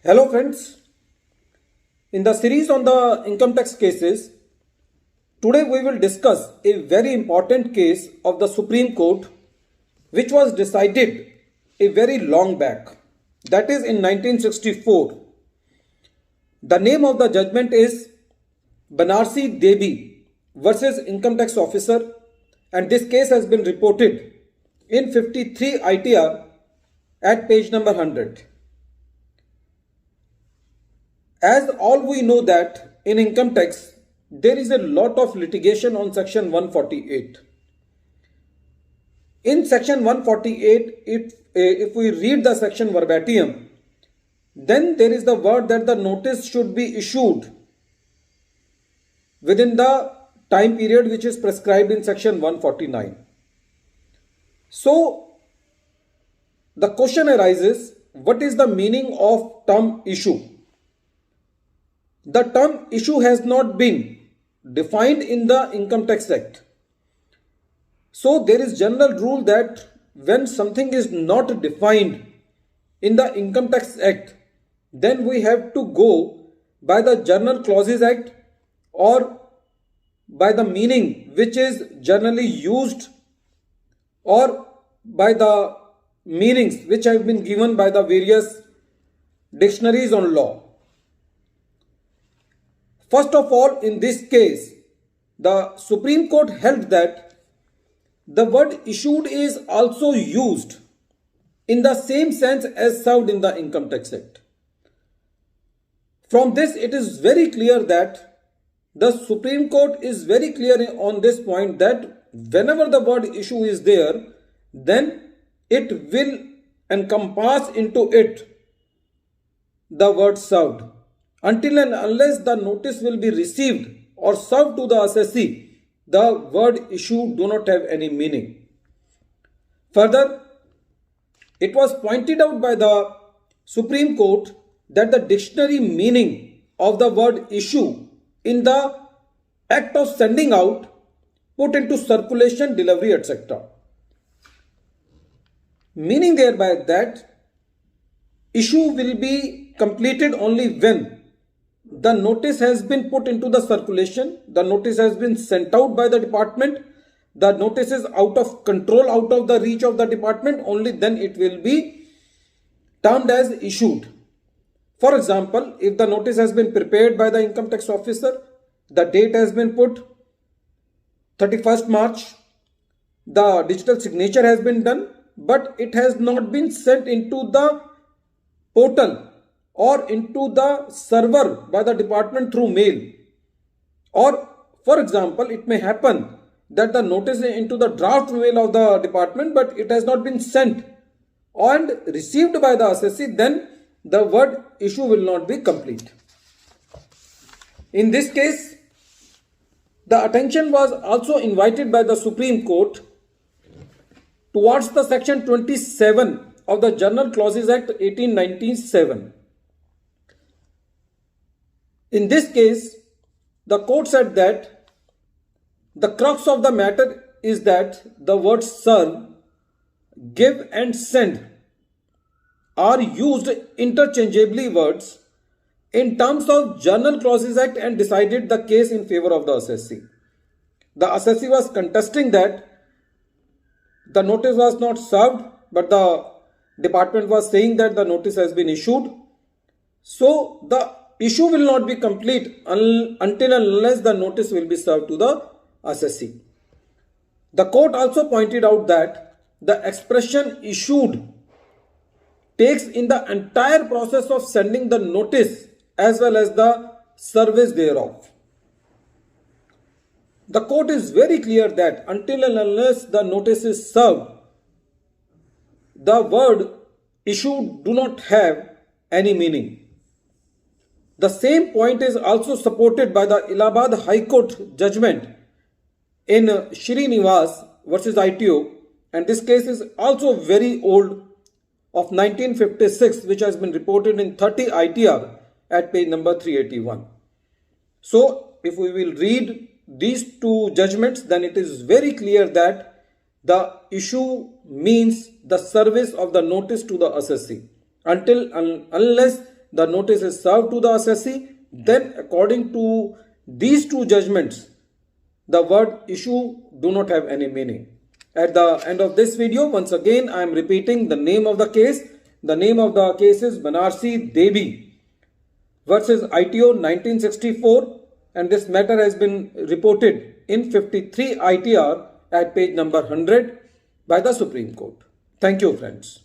Hello friends, in the series on the income tax cases, today we will discuss a very important case of the Supreme Court which was decided a very long back, that is in 1964. The name of the judgment is BANARSI DEBI versus Income Tax Officer, and this case has been reported in 53 ITR at page number 100. As all we know that in income tax, there is a lot of litigation on section 148. In section 148, if we read the section verbatim, then there is the word that the notice should be issued within the time period which is prescribed in section 149. So, the question arises, what is the meaning of term issue? The term issue has not been defined in the Income Tax Act. So there is general rule that when something is not defined in the Income Tax Act, then we have to go by the General Clauses Act or by the meaning which is generally used or by the meanings which have been given by the various dictionaries on law. First of all, in this case, the Supreme Court held that the word issued is also used in the same sense as served in the Income Tax Act. From this, it is very clear that the Supreme Court is very clear on this point that whenever the word issue is there, then it will encompass into it the word served. Until and unless the notice will be received or served to the assessee, the word issue do not have any meaning. Further, it was pointed out by the Supreme Court that the dictionary meaning of the word issue in the act of sending out, put into circulation, delivery, etc. Meaning thereby that issue will be completed only when the notice has been put into the circulation, the notice has been sent out by the department, the notice is out of control, out of the reach of the department, only then it will be termed as issued. For example, if the notice has been prepared by the income tax officer, the date has been put 31st March, the digital signature has been done, but it has not been sent into the portal or into the server by the department through mail. Or for example, it may happen that the notice is into the draft mail of the department, but it has not been sent and received by the assessee, then the word issue will not be complete. In this case, the attention was also invited by the Supreme Court towards the section 27 of the General Clauses Act 1897. In this case, the court said that the crux of the matter is that the words serve, give and send are used interchangeably words in terms of General Clauses Act and decided the case in favor of the assessee. The assessee was contesting that the notice was not served, but the department was saying that the notice has been issued. So the issue will not be complete until and unless the notice will be served to the assessee. The court also pointed out that the expression issued takes in the entire process of sending the notice as well as the service thereof. The court is very clear that until and unless the notice is served, the word issue do not have any meaning. The same point is also supported by the Allahabad High Court judgment in Srinivas versus ITO, and this case is also very old, of 1956, which has been reported in 30 ITR at page number 381. So if we will read these two judgments, then it is very clear that the issue means the service of the notice to the assessee until unless the notice is served to the assessee, then according to these two judgments, the word issue do not have any meaning. At the end of this video, once again, I am repeating the name of the case. The name of the case is BANARSI DEBI versus ITO 1964, and this matter has been reported in 53 ITR at page number 100 by the Supreme Court. Thank you, friends.